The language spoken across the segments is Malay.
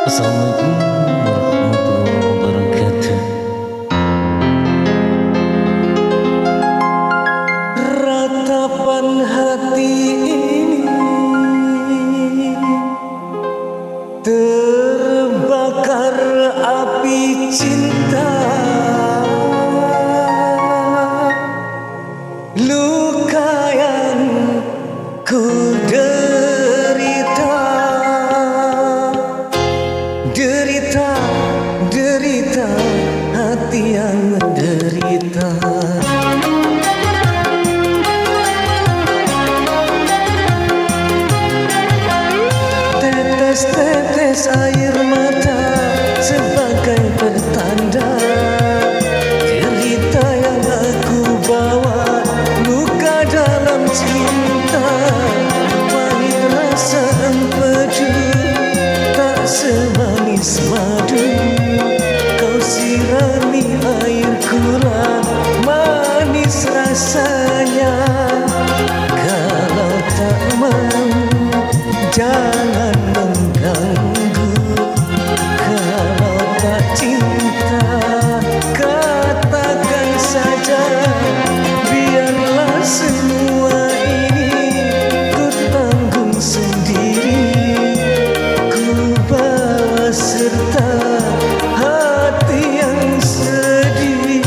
Assalamualaikum warahmatullahi wabarakatuh. Ratapan hati ini terbakar api cinta, luka yang ku derita, derita hati yang menderita. Tetes air mata sebagai pertanda derita yang aku bawa, luka dalam cinta. Pahit rasa empedu, tak semanis madu. Kau sirami air gula, manis rasanya. Kalau tak mau, jangan mengganggu. Kalau tak cinta, katakan saja. Biarlah semua ini ku tanggung sendiri. Ku bawa serta hati yang sedih.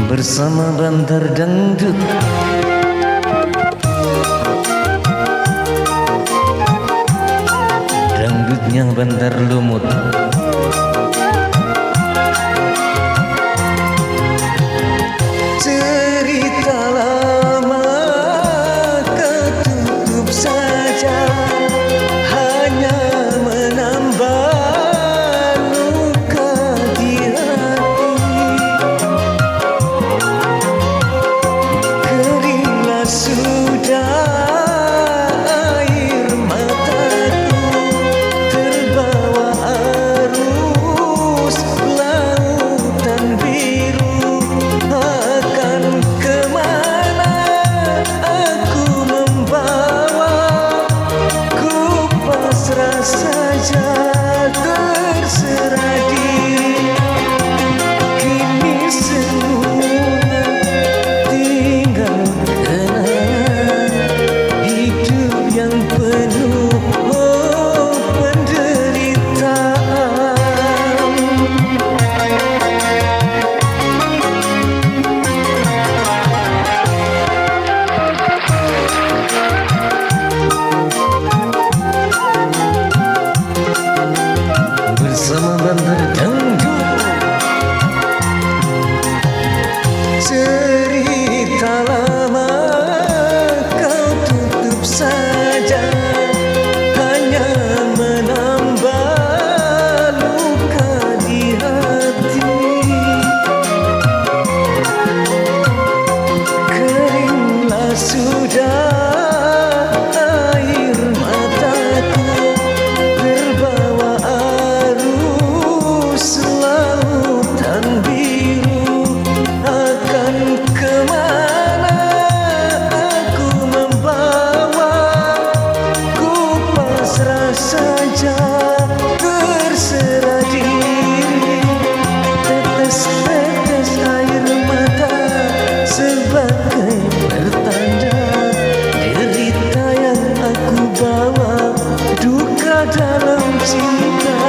Bersama Bantar Dangdut, dangdutnya Bantar Lumut. Cerita lama kau tutup saja, hanya menambah luka di hati. Keringlah sudah air mataku, terbawa arus lautan biru. Akan kemana aku membawa, ku pasrah saja, terserah diri. Kini semua tinggal kenangan hidup yang penuh penderitaan. Bersama Bantar Dangdut, cerita lama kau tutup saja, hanya menambah luka di hati. Keringlah sudah air mataku, terbawa arus lautan biru. Akan kemana aku membawa, ku pasrah saja, terserah diri. Tetes-tetes air mata sebagai pertanda derita yang aku bawa, duka dalam cinta.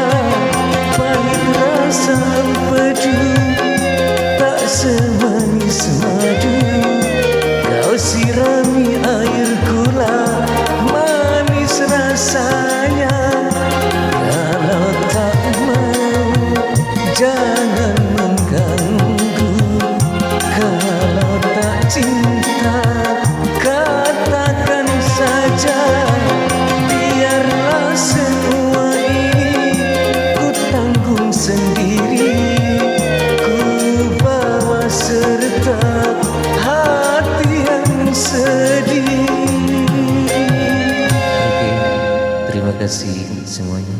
Pahit rasa empedu, tak semanis madu. Kau sirami air gula, manis rasanya. Kalau tak mau, jangan mengganggu. Kalau tak cinta, katakan saja. Biarlah semua ini ku tanggung sendiri. Ku bawa serta hati yang sedih. Oke, terima kasih semuanya.